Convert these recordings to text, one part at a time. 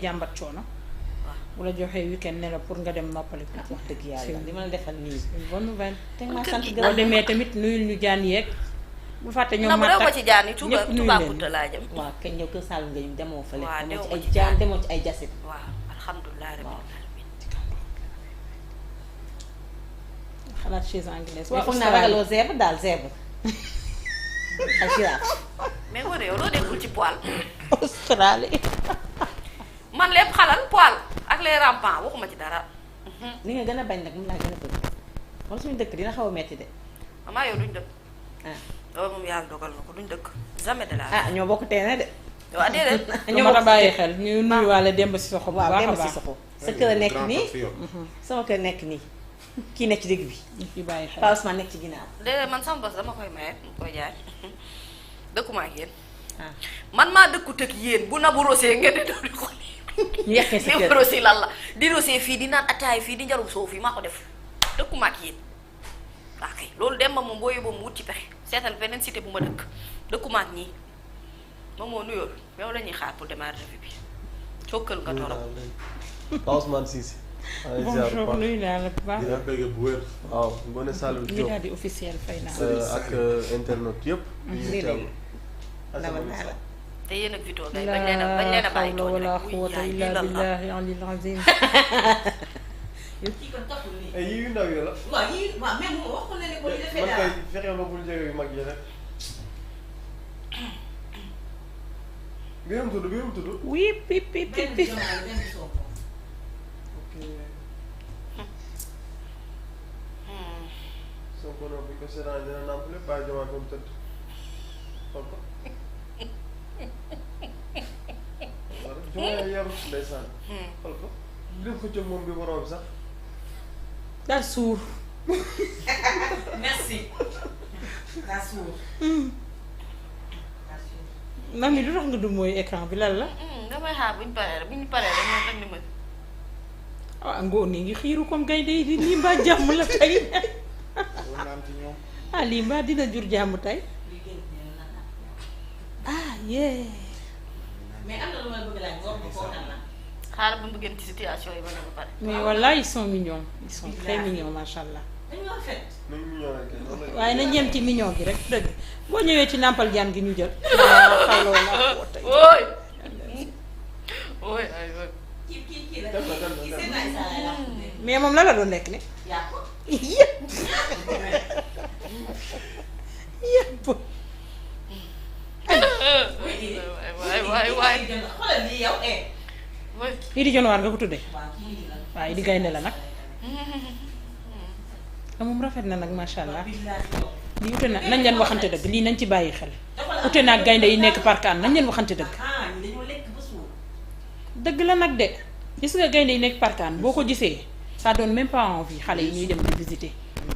jàmbat coono. bu la joxee weekend ne la pour nga dem noppali ko. wax dëgg yàlla li ma la defal nii. une bonne nouvelle. te ma sant gërëm boo demee tamit nuyul ñu jaan yeeg. bu fàtte ñoom Nabou Matta daw ma ci jaan yi ñëpp nuyu Toubacouta laa jëm. waaw kañ ñëw Kër Saalum nga ñu demoo fële. waaw demoo ci demoo ay ci jaan jaan. demoo ci ay jasit. waaw alhamdulilah rabbil alamin. xalaat chaise anglaise. waaw foog naa ragaloo zèbre daal zèbre. ak girafe. mais war yow loo nekkul ci poil. Australie. man lépp xalal poil ak les rampants waxuma ci dara. li nga gën a bañ nag moom laa gën a bëgg. wala suñu dëkk dina xaw a metti de. maman yow duñ dëkk. ah loolu moom yàlla dogal na ko duñ dëkk. jamais de la vie. ah ñoo bokk teene de. waaw déedéet. ñu war a bàyyi xel ñu nuyuwaale Demba Sissoko bu waaw baax a dem baax. si soxo sa kër a nekk nii sama kër nekk nii kii nekk ci digg bi. ñu ci bàyyi xel. Pa Ousmane nekk ci ginnaaw. déedéet man sama bos dama koy maye mu koy jaay dëkkuma ak yéen. ah man maa dëkkut ak yéen bu Nabou rosé ngeen di daw di xool. ñu yekkee sa di kër rosé lan la di rosé fii di naan ataay fii di njarum soow fii maa ko def dëkkuma ak yéen. waaw kay loolu dem ba moom boo yóbboo mu wut ci pexe seetal beneen cité bu ma dëkk dëkkuma ak ñii moom moo nuyool yow la ñuy xaar pour démarrer revue bi cokkal nga torop. Pa Ousmane Cissé. bonjour nuyu naa la bu baax. dina bëgg bu wér. waaw Ngoné Saloum ngi Diop daal di officiel fay naa. ak internet yëpp. lii la dama naa la. te yéen ak Vito ngay bañ leen a bàyyi la tooñ wala rek quwwata illa billahi alil azim. yow kii kon toppul nii. ay yii yu ndaw yi la. waaw yii waaw même mu wax ko ne ne ko ñu defee man dara. kay fexe ma bul jege yu mag yi rek. biirum tudd. oui pip pip pip benn pip. jomaay benn Sonko. ok. soo ko noonu bu ñu ko seetaan dina nàmp lépp bàyyi jomaay fa mu tëdd. xool ko. voilà jomaay yaru ndeysaan. xool ko. li ko jóg moom bi borom sax. daa suur. merci. daa suur. daa suur. mami lu tax nga du mooy écran bi lan la. damay xaar bu ñu paree rek moom rek ni ma. ah ngoon ngi xiiru comme gaynde yi lii mbaa jàmm la tey. ah lii mbaa dina jur jàmm tey. lii génn nee na naan. ah yee. mais am na lu may bëgg laaj nga wax ma foofu la. xaaral ba mu gën ci situation yi ba ne ba pare. mais voilà ils sont mignons ils sont très mignons macha allah. dañu wax fet. nañ ñu ñëw rek noonu la. waaye nañ yem ci mignon gi rek dëgg boo ñëwee ci nàmpal jaan gi ñu jël. waaw xaloo la ko tey. ooy ooy ay ooy. kii la dem na dem na kii dem seen na. ay saa la tuddee. mais moom la la doon lekk ne. yaa ko. yëpp yëpp. waay xoolal lii yow lii di jonwaar nga ko tuddee. waaw kii la. waaye di gaynde la nag. ah moom rafet na nag macha allah. lii ute na nañ leen waxante dëgg lii nañ ci bàyyi xel. ute naag gaynde yi nekk parkaan nañ leen waxante dëgg. ah ñi dañoo lekk ba suur. dëgg la nag de gis nga gaynde yi nekk parkaan boo ko gisee ça donne même pas envie xale yi ñuy dem di visiter.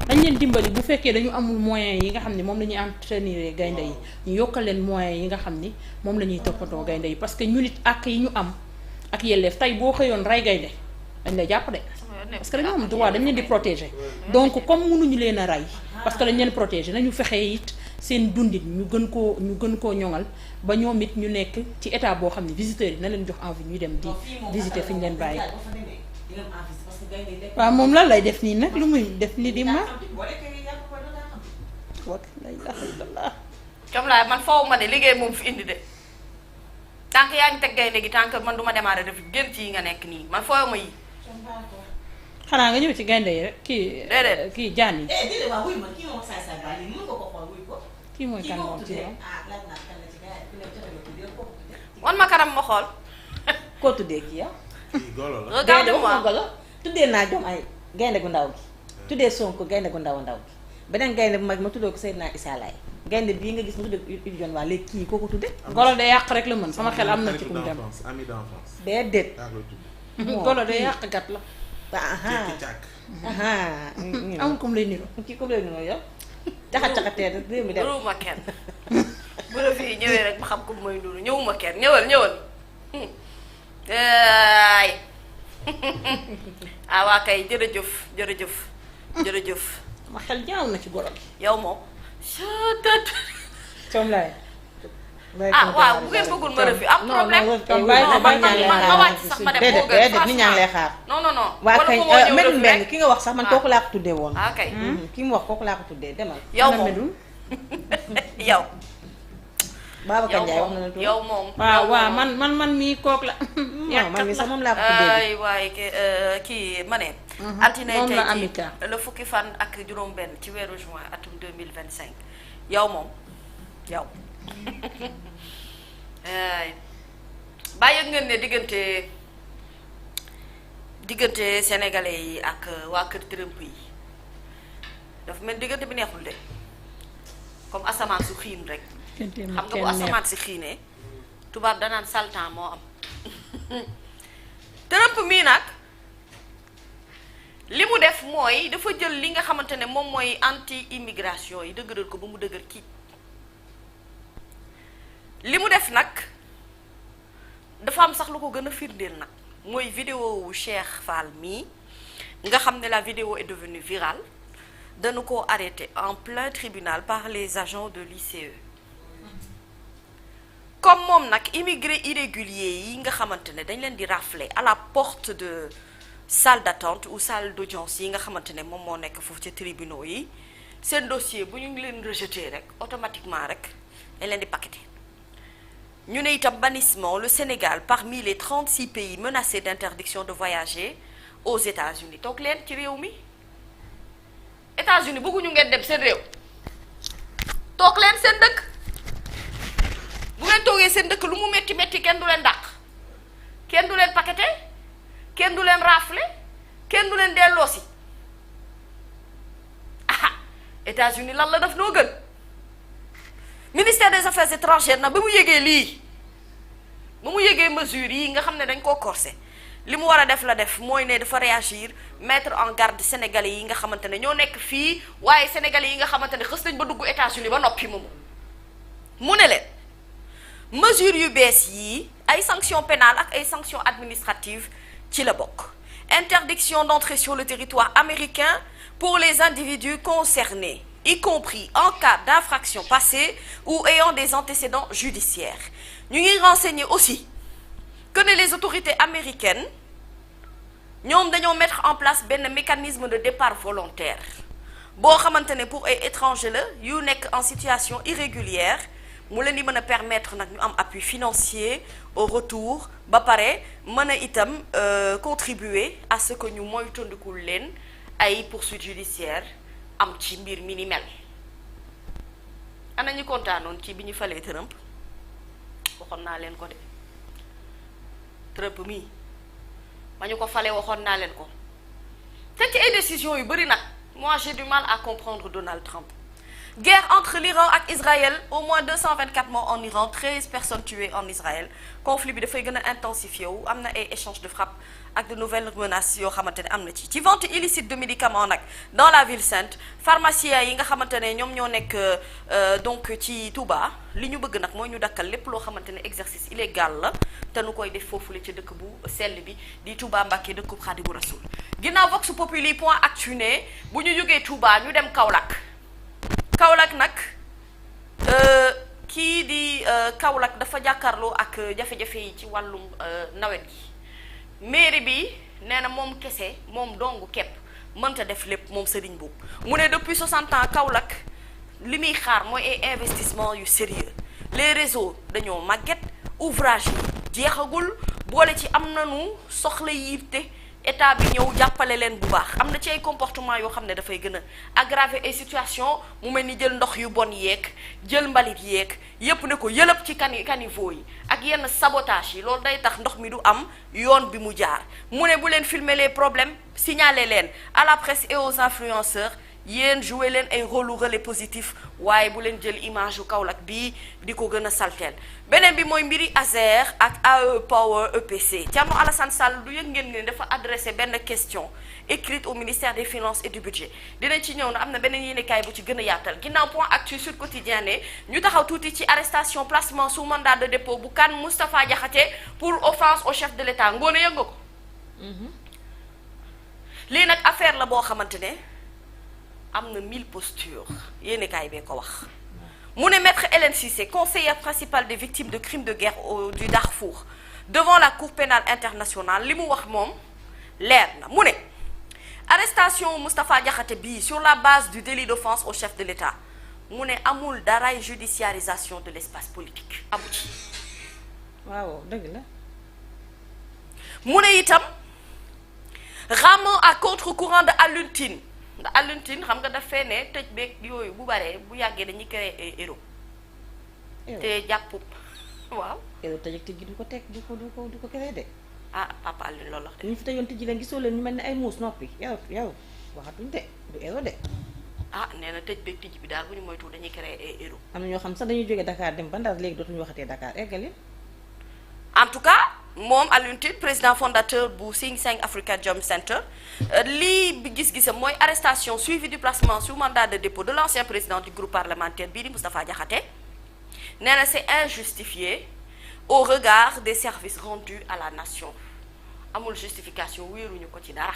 dañ leen dimbali bu fekkee dañu amul moyens yi nga xam ne moom la ñuy entretenir gaynde yi ñu yokkal leen moyens yi nga xam ni moom la ñuy toppatoo gaynde yi parce que ñu nit ak yi ñu am ak yelleef tey boo xëyoon rey gaynde dañ lay jàpp de parce que dañoo am droit dañ leen di protéger donc comme mënuñu leen a rey parce que dañ leen protéger nañu fexe it seen dundit ñu gën koo ñoŋal ba ñoom it ñu nekk ci état boo xam ne visiteurs yi na leen jox envie ñuy dem di visiter fi ñu leen bàyyi. waaw moom lan lay def nii nag lu muy def nii di ma wa la ilaha illallah. comme la man foofu ma de liggéey moom fi indi de tant que yaa ngi teg gaynde gi tant que man du ma démarrer def gën ci yi nga nekk nii man foofu ma yi. xanaa nga ñëw ci gaynde yi rek kii. déedéet kii jaan yi. déedéet waaw wuy ma kii moom saay saay baa lii mën nga ko xool wuy ko. kii mooy kan moom ci ñoom. wan ma kanam ma xool. koo tuddee kii yow. golo la. regarde-moi golo tuddee naa jom ay gaynde gu ndaw gi tuddee Sonko gaynde gu ndaw gi beneen gaynde bu mag ma tuddee ko Seydina Issa Laye gaynde bii nga gis ma tuddee ko Idy Dione waa léegi kii koo ko tuddee golo de yàq rek la mën sama xel am na ci kum dem. ami d'enfance. déedéet yaa koy tudd. golo de yàq gat la. amul kum lay niru. kii comme léegi noonu yow caxa-caxatee rek réew mi dem ñëwuma kenn bu la fii ñëwee rek ma xam ko mooy loolu ñëwuma kenn ñëwal ay ah waa kay jërëjëf ma xel ñaaw na ci golo gi. yow moom coom laay waaw bu ngeen bëggul ma refi am problème. ma wàcc sax ma dem moo gën nit ñaa ngi lay xaar. non. waa wala kañ ko moo ñëw Medoune refi Mbengue rek. ki nga wax sax man kooku laa ko tuddee woon. kay. ki mu wax kooku laa ko tuddee demal. yow moom yow. Babacar Ndiaye wax na la tudd. yow moom. waaw man mii kook la. non man mi sax moom laa ko tuddee. ay waaye kii ma ne. altine moom la tey Amika. le fukki fan ak juróom-benn ci weeru juin atum 2025 yow moom yow. bàyyi ngeen ne diggante sénégalais yi ak waa kër Trump yi dafa mel diggante bi neexul de comme asamaan su xiin rek. xam nga bu asamaan si xiinee tubaab danaan saltan moo am. Trump mii nag li mu def mooy dafa jël li nga xamante ne moom mooy anti immigration yi dëgëral ko ba mu dëgër kii li mu def nag dafa am sax lu ko gën a firndeel nag mooy vidéo wu Cheikh Fall mii nga xam ne la vidéo est devenue virale dañu ko arrêté en plein tribunal par les agents de l'ICE comme moom nag immigré irrégulier yi nga xamante ne dañ leen di rafler à la porte de salle d'attente ou salle d'audience yi nga xamante ne moom moo nekk foofu ci tribunaux yi seen dossier bu ñu ngi leen rejeté rek automatiquement rek dañ leen di paqueté ñu ne itam bannissement le Sénégal parmi les 36 pays menacés d'interdiction de voyager aux États-Unis toog leen ci réew mi États-Unis bëgguñu ngeen dem seen réew toog leen seen dëkk bu ngeen toogee seen dëkk lu mu metti metti kenn du leen dàq kenn du leen paqueté kenn du leen rafle kenn du leen delloosi ah États-Unis lan la def noo gën ministère des affaires étrangères nag ba mu yégee lii ba mu yégee mesures yi nga xam ne dañ koo corsé li mu war a def la def mooy ne dafa réagir mettre en garde sénégalais yi nga xamante ne ñoo nekk fii waaye sénégalais yi nga xamante ne xës nañ ba dugg États-Unis ba noppi moomu mu ne leen mesures yu bees yii ay sanctions pénales ak ay sanctions administratives ci la bokk interdiction d'entrer sur le territoire américain pour les individus concernés y compris en cas d'infraction passée ou ayant des antécédents judiciaires ñu ngi renseigner aussi que ne les autorités américaines ñoom dañoo mettre en place benn mécanisme de départ volontaire boo xamante ne pour ay étrangers la yu nekk en situation irrégulière mu leen di mën a permettre nag ñu am appui financier au retour ba pare mën a itam contribuer à ce que ñu moytandikul leen ay poursuites judiciaires am ci mbir mi ni mel ana ñu kontaanoon ci bi ñu falee Trump waxoon naa leen ko de Trump mii ba ñu ko falee waxoon naa leen ko te ci ay décisions yu bari nag moi j'ai du mal à comprendre Donald Trump. Guerre entre l'Iran ak Israël au moins 224 morts en Iran 13 personnes tuées en Israël conflit bi dafay gën a intensifié wu am na ay échanges de frappes ak de nouvelles menaces yoo xamante ne am na ci vente illicite de médicaments nag dans la ville sainte pharmaciens yi nga xamante ne ñoom ñoo nekk donc ci Touba li ñu bëgg nag mooy ñu dakkal lépp loo xamante ne exercice illégal la te nu koy def foofule ci dëkk bu sell bi di Touba Mbacké dëkkub Xaadimu Rasuul ginnaaw Vox Populi point actu ne bu ñu jógee Touba ñu dem Kaolack nag kii di Kaolack dafa jàkkaarloo ak jafe-jafe yi ci wàllum nawet gi mairie bi nee na moom kese moom dong képp mënta def lépp moom Serigne Mboup mu ne depuis 60 ans Kaolack li muy xaar mooy ay investissement yu sérieux les réseaux dañoo màgget ouvrage yi jeexagul boole ci am nañu soxla yitte état bi ñëw jàppale leen bu baax am na ci ay comportement yoo xam ne dafay gën a aggraver ay situation mu mel ni jël ndox yu bon yeeg jël mbalit yeeg yépp ne ko yëlëb ci caniveau yi ak yenn sabotage yi loolu day tax ndox mi du am yoon bi mu jaar mu ne bu leen filmer les problèmes signaler leen à la presse et aux influenceurs yéen joué leen ay rôle relais positif waaye bu leen jël image yu Kaolack bii di ko gën a salteel beneen bi mooy mbiri Azer ak AE Power EPC Thierno Alassane Sall du yëg ngeen ne dafa adressé benn question écrite au ministère des finances et du budget dinañ ci ñëw na am na beneen yéenekaay bu ci gën a yaatal ginnaaw point actu sur quotidien ne ñu taxaw tuuti ci arrestation placement sous mandat de dépôt bu kan Moustapha Diakhaté pour offense au chef de l'État ngoone yëg nga ko lii nag affaire la boo xamante ne am na 1000 postures yéenekaay bee ko wax mu ne maître Hélène Cissé conseillère principale des victimes de crimes de guerre du Darfour devant la cour pénale internationale li mu wax moom leer na mu ne arrestation Moustapha Diakhaté bii sur la base du délit d'offense au chef de l'État mu ne amul daray judiciarisation de l'espace politique amu ci. waaw dëgg la. mu ne itam ramant à contre-courant de Alioune Tine ndax Alioune Tine xam nga daf fee ne tëj beeg yooyu bu baree bu yàggee dañuy créer ay héros te jàpp waaw. yow tëj ak tëj du ko teg du ko créé de. ah papa Alioune loolu la wax de. ñu fi tëjoon tëj leen gisoo leen ñu mel ni ay muus noppi yow waxatuñ de du héros de. ah nee na tëj beeg tëj bi daal bu ñu moytu dañuy créer ay héros. am na ñoo xam sax dañuy jógee Dakar dem ba Ndar léegi dootuñu waxatee Dakar eggali. en tout cas moom Alioune Tine président fondateur bu Sing Sing Africa Jom Center lii bi gis-gisam mooy arrestation suivie du placement sous mandat de dépôt de l'ancien président du groupe parlementaire bii di Moustapha Diakhaté nee na c'est injustifié au regard des services rendus à la nation amul justification wéeruñu ko ci dara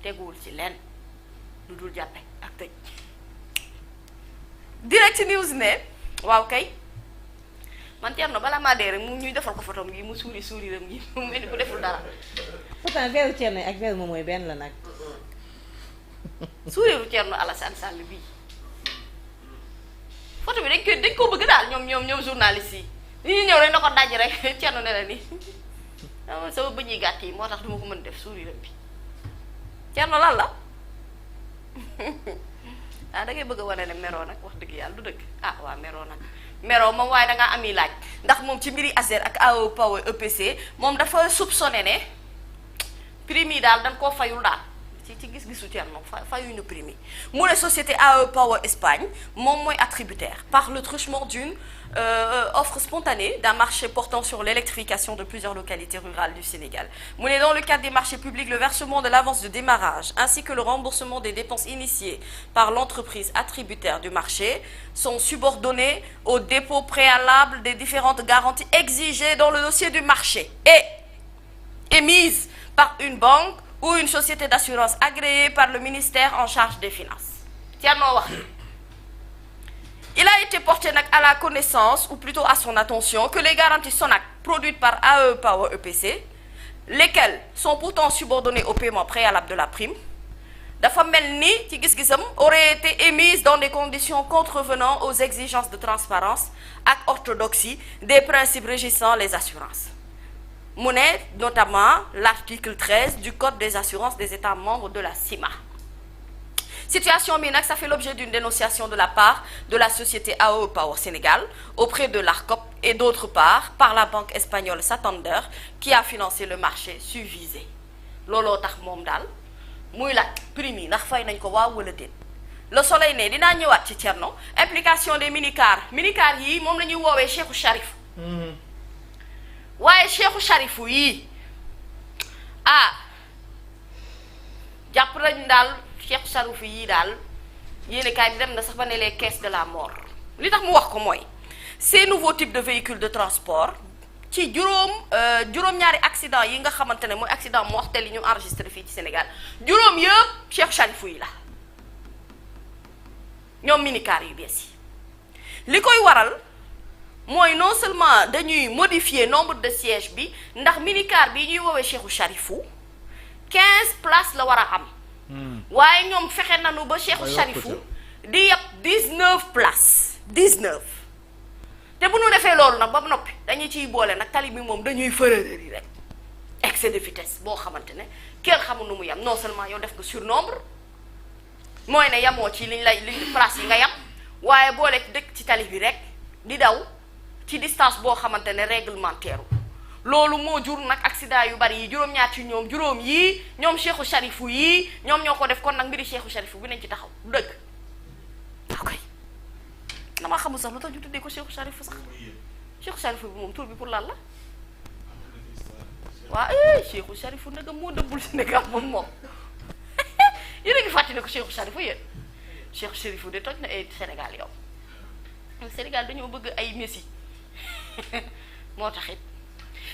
teguwul ci lenn lu dul jàppe ak tëj. Direct News ne waaw kay man Thierno balaa maa dee rek mu ñuy defal ko photom gi mu suuri ram gi mu mel ni ku deful dara. pourtant weeru Thierno ak weeru moom mooy benn la nag. suuriru Thierno Alassane Sall bii photo bi dañ koo bëgg daal ñoom journaliste yi ñu ñëw rek na ko daj rek Thierno ne la nii sama bëñ yi gàtt yi moo tax duma ko mën def suuriram bi Thierno lan la ah da ngay bëgg a wane ne meroo nag wax dëgg yàlla du dëgg ah waa meroo nag meroo moom waaye dangaa ami laaj ndax moom ci mbiri Azer ak AO Power EPC moom dafa soupçonné ne prime yi daal dañ koo fayul daal ci gis-gisu Thierno fayuñu prime yi mu ne société AO Power Espagne moom mooy attributaire par le truchement d'une offre spontanée d'un marché portant sur l'électrification de plusieurs localités rurales du Sénégal. mu ne dans le cadre des marchés publics, le versement de l'avance de démarrage ainsi que le remboursement des dépenses initiées par l'entreprise attributaire du marché sont subordonnés au dépôt préalable des différentes garanties exigées dans le dossier du marché et émises par une banque ou une société d'assurance agréée par le ministère en charge des finances. Thierno wax il a été porté nag à la connaissance ou plutôt à son attention que les garanties SONAC produites par AE Power EPC, lesquelles sont pourtant subordonnées au paiement préalable de la prime, dafa mel ni ci gis-gisam auraient été émises dans des conditions contrevenant aux exigences de transparence ak orthodoxie des principes régissant les assurances. mu ne notamment l'article 13 du code des assurances des États membres de la CIMA. Situation bi nag ça fait l'objet d'une dénonciation de la part de la société AO Power Sénégal auprès de l'ARCOP et d'autre part par la banque espagnole Santander qui a financé le marché susvisé. looloo tax moom daal muy laaj prime yi ndax fay nañ ko waaw wala déet. Le Soleil ne dinaa ñëwaat ci Thierno implication des minicar yii moom la ñuy woowee Cheikhou Charif. waaye Cheikhou Charifu yii jàpp nañu daal Cheikhou Charifu yii daal yéenekaay bi dem na sax ba ne les caisses de la mort li tax mu wax ko mooy ces nouveaux types de véhicules de transport ci juróom-ñaari accident yi nga xamante ne mooy accident mortel yi ñu enregistré fii ci Sénégal juróom yëpp Cheikhou Charifu yi la ñoom minicar yu bees yi li koy waral mooy non seulement dañuy modifier nombre de sièges bi ndax minicar bi ñuy woowee Cheikhou Charifou 15 places la war a am. waaye ñoom fexe nañu ba Cheikhou Charifou di yab 19 places 19. te bu ñu defee loolu nag ba noppi dañuy ciy boole nag tali bi moom dañuy fërërër yi rek excès de vitesse boo xamante ne kenn xamul nu mu yam non seulement yow def nga surnombre mooy ne yamoo ci liñ place yi nga yam waaye boole dëkk ci tali bi rek di daw. ci distance boo xamante ne réglementaire loolu moo jur nag accident yu bari yi juróom-ñaar ci juróom yii ñoom Cheikhou Charifou yii ñoom ñoo ko def kon nag mbiri Cheikhou Charifou bi nañ ci taxaw du dëgg ok dama xamul sax lu tax ñu tuddee ko Cheikhou Charifou sax Cheikhou Charifou bi moom tur bi pour lan la waa Cheikhou Charifou nag moo dëbbul Sénégal moom yéen a ngi fàttali ko Cheikhou Charifou yéen Cheikhou Charifou de toj na ay Sénégal yow Sénégal dañoo bëgg ay Messi moo tax it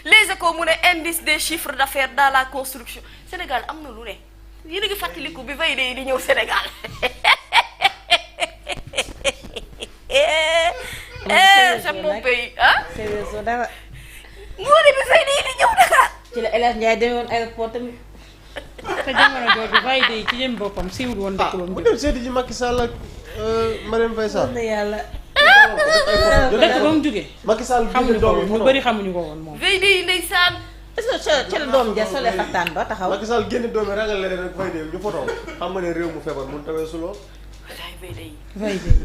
les Échos mu ne indice des chiffres d'affaires dans la construction Sénégal am na lu ne yéen a ngi fàttaliku bi vay de di ñëw Sénégal mon pays ah. sérieux soo dara. ngoone bi fay di ñëw Dakar. ci la El Hadj Ndiaye demee woon aéroport tamit. te jamono jooju Vaiday ci jëm boppam siiwul woon dëkk ba mu bu jógee. dem seeti ji Macky Sall ak Marième Faye Sall. na yàlla. dëkk ba mu jógee. Macky Sall xamuñu ko woon ñu bëri xamuñu ko woon moom. fay di ndeysaan. est-ce que ca la doom ja solee xaftaan ba taxaw. Macky Sall génn doomi ragal leen rek fay dee ñu photo xam nga ne réew mu feebar mun tawee su lool. walaay fay di Vaiday.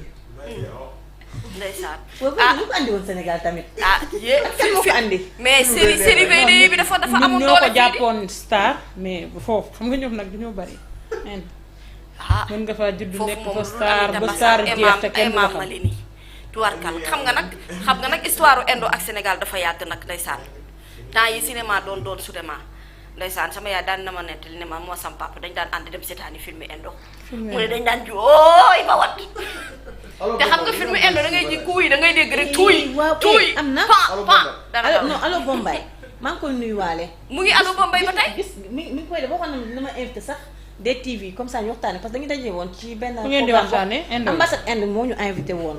ndeysaan. waaw fay lu ko andi woon Sénégal tamit. ah yee. kan moo ko andi. mais série fay di bi dafa ñun amul ñoo ko doole fii di. jàppoon star mais foofu xam nga ñoom nag dañoo bëri. ah mën nga faa judd foofu nekk moom fa lu star am ba star jeex te kenn du la imam xam. Malini tuwarkal xam nga nag histoire Indo ak Sénégal dafa yàgg nag ndeysaan temps yi cinéma doon cinéma ndeysaan sama yaay daan na ma nettali ne ma moo sam papa dañ daan ànd dem seetaani film Indo mu ne dañ daan jooy ba wat te xam nga film Indo da ngay ji kuuy da ngay dégg rek tuuy waaw tuuy am na. pa dara non allo Bombay maa ngi koy nuyuwaale. mu ngi Allo Bombay ba tey gis mi ngi koy def waxoon na ma invité sax DTV comme ça ñu waxtaanee parce que dañu daje woon ci benn. fu ngeen di waxtaanee Indo ambassade Inde moo ñu invité woon.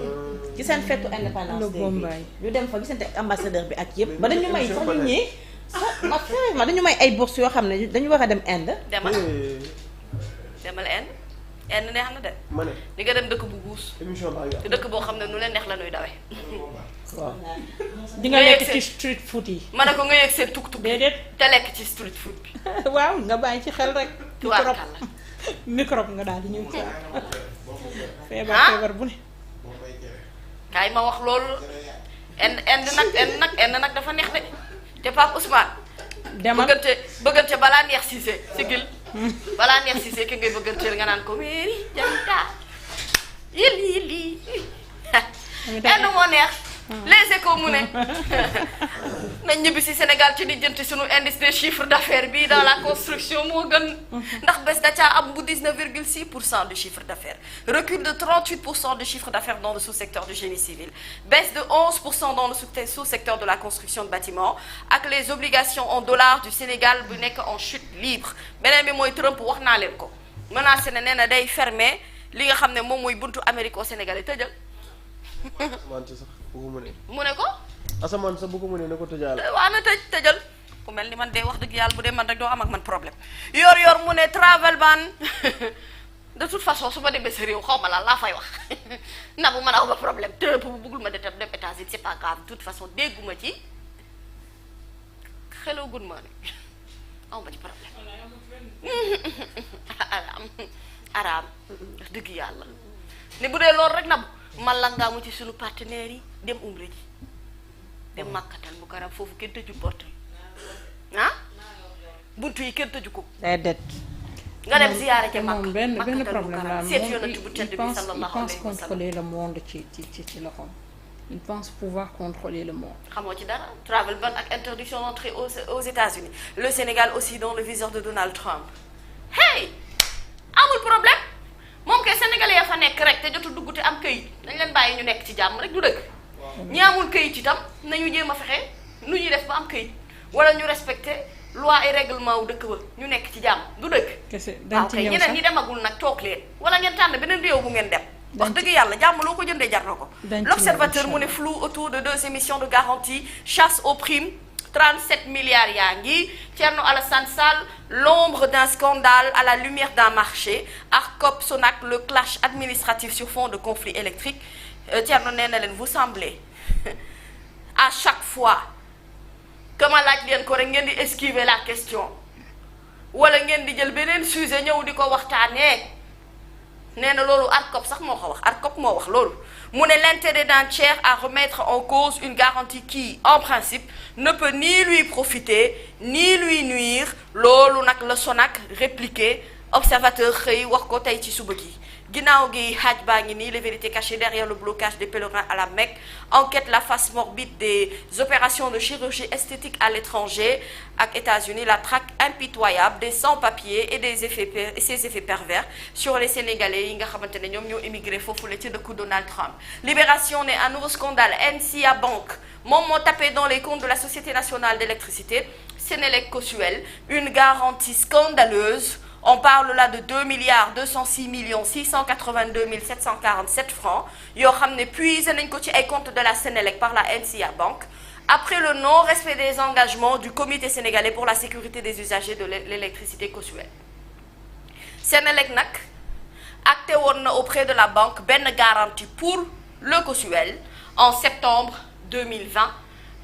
ci seen fête indépendance Allo day Bombay. bi ñu dem fa gisante ak ambassadeur bi ak yëpp. ba dañu may sax ñu ñëwee. ma vraiment dañu may ay bourses yoo xam ne dañu war a dem Inde. demal Inde neex na de ma ne di nga dem dëkk bu guus émission baa ngi te dëkk boo xam ne nu leen neex la nuy dawee waaw. di nga lekk ci street food yi. ma ne ko nga yëg seen tuk-tuk déedéet. te lekk ci street food bi waaw nga bàyyi ci xel rek. tubaarkàlla microbe nga daal di ñëw ci feebar Ah? feebar bu ne. kaay ma wax loolu Inde nag dafa neex de te Pape Ousmane demal bëggante balaa neex Cissé sigil balaa neex Cissé ki ngay bëgganteel nga naan ko Mary Janta yili Inde moo neex les échos mu ne nañ ñibbi si Sénégal ci di jënti suñu indice des chiffres d'affaires bi dans la construction moo gën ndax bés da caa am bu 19,6% de chiffre d'affaires recul de 38% de chiffre d'affaires dans le sous-secteur du génie civil baisse de 11% dans le sous-secteur de la construction de bâtiments ak les obligations en dollars du Sénégal bu nekk en chute libre beneen bi mooy Trump wax naa leen ko menacé na nee na day fermer li nga xam ne moom mooy buntu Amérique au Sénégal yi tëjal asamaan si sax bu ko mënee. mu ne ko asamaan sax bu ko mënee na ko tëjaale. waa na tëjal ku mel ni man de wax dëgg yàlla bu dee man rek doo am ak man problème yor mu ne travel ban de toute façon su ma demee sa réew xaw ma laa fay wax na bu mën a ba problème te bu bëggul ma dem États-Unis c'est pas grave de toute façon dégguma ci hello good morning aw ma ci problème araam wax dëgg yàlla ne bu dee loolu rek na man la ngaamu ci suñu partenaires yi dem umra ji dem màkkatal bu karam foofu kenn tëju porte ah buntu yi kenn tëju ko déedéet. nga dem ziyaare ca moom benn màkkatal bu problème la karam moom seet yonent bu il tedd bi pense sallallahu alayhi wa sallam contrôler le monde ci loxoom. Il pense pouvoir contrôler le monde. xamoo ci dara travel ban ak interdiction d'entrée aux États-Unis le Sénégal aussi dans le viseur de Donald Trump hey amul problème moom kay sénégalais ya fa nekk rek te jotu dugg te am këyit dañ leen bàyyi ñu nekk ci jàmm rek du dëgg ñi amul këyit itam nañu jéem a fexe nu ñuy def ba am këyit wala ñu respecter loi et règlement wu dëkk ba ñu nekk ci jàmm du dëgg kese waaw dañ ci kay ñëw ñeneen sax ñi demagul nag toog leen wala ngeen tànn beneen réew bu ngeen dem wax Dañ ci- dëgg yàlla jàmm loo ko jëndee jar na ko Dañ ci l'observateur ñëw, mu ne inch'Allah. flou autour de 2 émissions de garantie chasse aux primes 37 milliards yaa ngi Thierno Alassane Sall l'ombre d'un scandale à la lumière d'un marché ARCOP Sonac le clash administratif sur fond de conflit électrique Thierno nee na leen vous semblez à chaque fois que ma laaj leen ko rek ngeen di esquiver la question wala ngeen di jël beneen sujet ñëw di ko waxtaanee nee na loolu ARCOP sax moo ko wax ARCOP moo wax loolu mu ne l'intérêt d'un tiers à remettre en cause une garantie qui en principe ne peut ni lui profiter ni lui nuire loolu nag la Sonac répliqué observateur xëy wax ko tey ci suba gi ginnaaw gi xaaj baa ngi nii les vérités cachées derrière le blocage des pèlerins à la Mecque enquête la face morbide des opérations de chirurgie esthétique à l'étranger ak États-Unis la traque impitoyable des sans-papiers et ses effets pervers sur les Sénégalais yi nga xamante ne ñoom ñoo émigré foofu la ci dëkku Donald Trump Libération ne un nouveau scandale NCA Bank moom moo tapé dans les comptes de la Société nationale d'électricité Sénélec Cosuel une garantie scandaleuse On parle là de 2,206,682,747 francs yoo xam ne puisé nañ ko ci ay comptes de la Sénélec par la NCA Bank après le non-respect des engagements du Comité sénégalais pour la sécurité des usagers de l'électricité COSUEL. Sénélec nag acté woon na auprès de la banque benn garantie pour le COSUEL en septembre 2020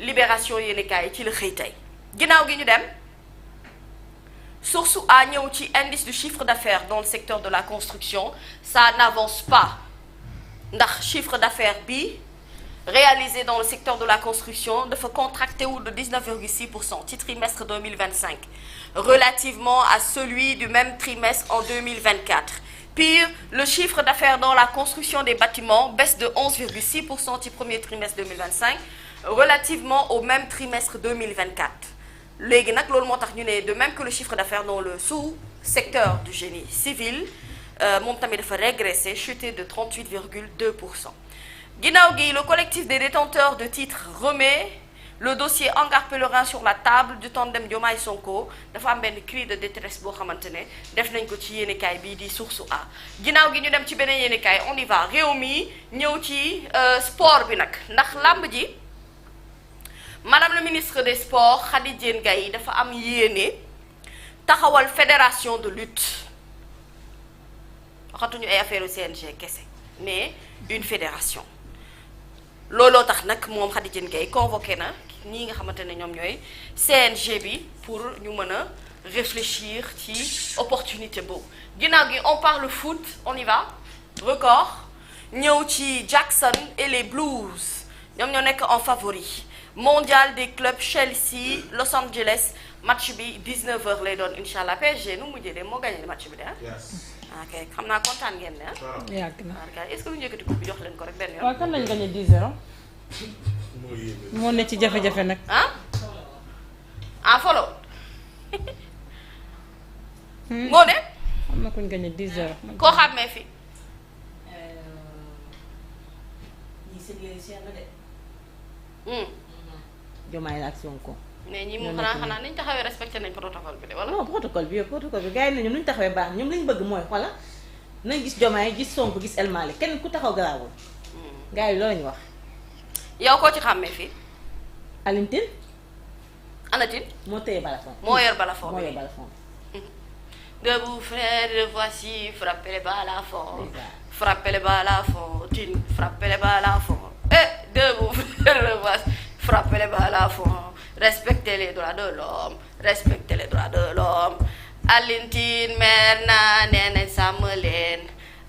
libération yéenekaay ci la xëy tey ginnaaw gi ñu dem source a ñëw ci indice du chiffre d'affaires dans le secteur de la construction ça n'avance pas ndax chiffre d'affaires bi réalisé dans le secteur de la construction dafa contracté wu de 19,6% ci trimestre 2025 relativement à celui du même trimestre en 2024. Pire, le chiffre d'affaires dans la construction des bâtiments baisse de 11,6% ci premier trimestre 2025 relativement au même trimestre 2024. léegi nag loolu moo tax ñu ne de même que le chiffre d'affaires dans le sous-secteur du génie civil moom tamit dafa régressé chuté de 38,2%. ginnaaw gi le collectif des détenteurs de titres remet le dossier hangar pèlerin sur la table du tandem Diomaye Sonko dafa am benn cri de détresse boo xamante ne def nañ ko ci yéenekaay bii di Source A. ginnaaw gi ñu dem ci beneen yéenekaay on y va Rewmi ñëw ci sport bi nag ndax làmb ji madame le ministre des sports Khady Diène Gaye dafa am yéene taxawal fédération de lutte waxatuñu ay affaire u CNG kese mais une fédération looloo tax nag moom Khady Diène Gaye convoqué na ñii nga xamante ne ñoom ñooy CNG bi pour ñu mën a réfléchir ci opportunité boobu ginnaaw gi on parle foot on y va record ñëw ci Jackson et les Blues ñoom ñoo nekk en favori mondial des clubs Chelsea Los Angeles match bi 19h lay doon incha allah PSG nu mu mujjee de moo gagné match bi de ok xam naa kontaan ngeen ne yàgg na est-ce que lu njëkkati coupe bi jox leen ko rek benn yoon. waaw kan lañ gagné 10-0. moo ne ci jafe-jafe nag. follow. moo ne. am na kuñ gagné 10-0. koo xàmmee fi. ñii sëñ yooyu cher na de. Diomaye ak Sonko. mais ñi mu xanaa niñ taxawee respecté nañ protocole bi de wala. non protocole bi gars yi nañu nu ñu taxawee baax ñoom li ñu bëgg mooy xoola nañ gis Diomaye gis Sonko gis El Malick kenn ku taxaw garaawul. gars yi loolu lañu wax. yow koo ci xàmmee fii. Alioune Tine. Ana Tine. moo téye balafon. moo yor balafon moo yor balafon. Debout frères, voici, frappez les balafons. Frappez les balafons, Tine, frappez les balafons. Debout frères, voici, frappez les balafons. Respectez les droits de l'homme, respectez les droits de l'homme. Alioune Tine mer na nee nañ sàmm leen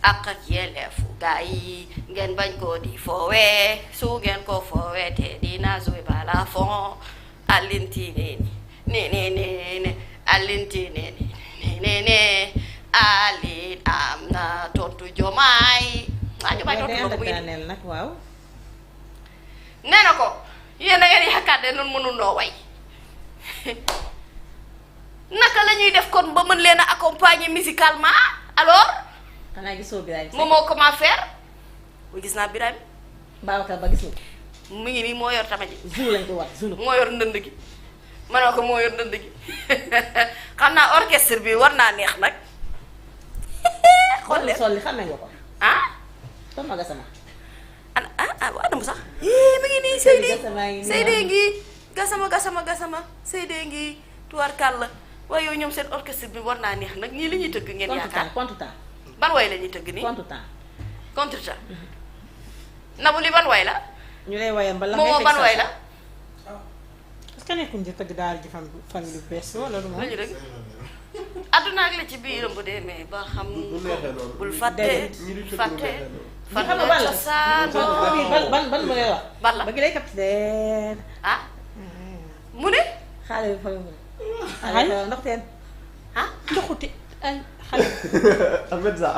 ak yelleefu gaa yi ngeen bañ ko di foowee su ngeen ko foowee te dina jouer balafon. Alioune Tine ne Alioune Tine ne Alioune am na tontu Diomaye. Diomaye tontu na ko muy nag waaw. nee na ko yéen a ngeen yaakaar ne nun mënuloo way naka la ñuy def kon ba mën leen a accompagner musicalement alors. xanaa gisoo Birame. moom moo comment faire. muy gis naa Birame. Babacar Ba gisoo. mu ngi nii moo yor tama ji. Zulu lañ ko wax Zulu. moo yor ndënd gi. ma ne ko moo yor ndënd gi xam naa orchestre bi war naa neex nag. xool leen sol li xamee nga ko. Tom Gassama. waa na mu sax. mu ngi nii Seydi Seydi ngi Gassama Seydi ngi tubaarkàlla waaye yow ñoom seen orchestre bi war naa neex nag ñii li ñuy tëgg ngeen yaakaar contretemps. ban way la ñuy tëgg nii contretemps. Nabou li ban way la. ñu lay wayam ba la moomoo ban way la. est-ce que nekkuñ ci tëgg daal ji fan lu bees wala lu moom. lañu rek adduna ak la ci biiram bu demee ba xam bul fàtte fàtte fan la cosaan ban mu lay wax. ban la ba gi lay capitaine. mu ne. xale bi fa mu ne. xale ndox teen. ndoxuti ay xale. Ahmed Za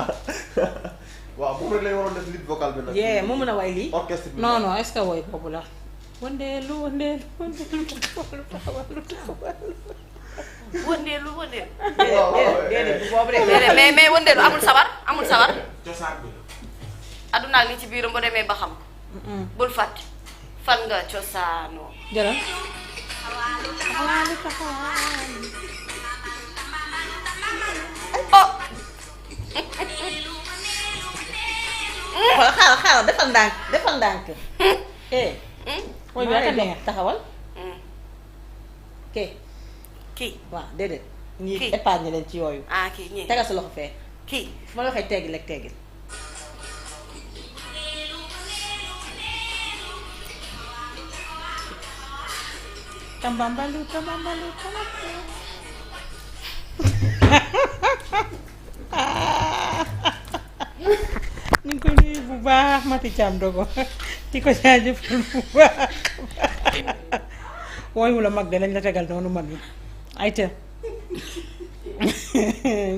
waaw moom rek lay waroon def lead vocal bi nag. yee moo mën a way lii. orchestre bi non est-ce que woy boobu la. wëndeelu mais wëndeelu amul sabar adduna ak li ci biiram ba demee ba xam bul fàtte fan nga cosaanoo jëlal xaaral defal ndànk mooy bi aka neex taxawal kii waaw déedéet ñii épargne leen ci yooyu kii ñii tegal sa loxo fee kii fu ma la waxee teggil rek teggil tambambalu ñu ngi koy nuyu bu baax Mati Thiam Dogo di ko jaajëfal bu baax wooyu la mag de lañ la tegal noonu mag yi ayca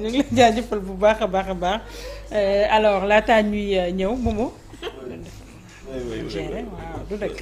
ñu ngi la jaajëfal bu baax a baax a baax alors laataa ñuy ñëw Momo. waaw du dëkk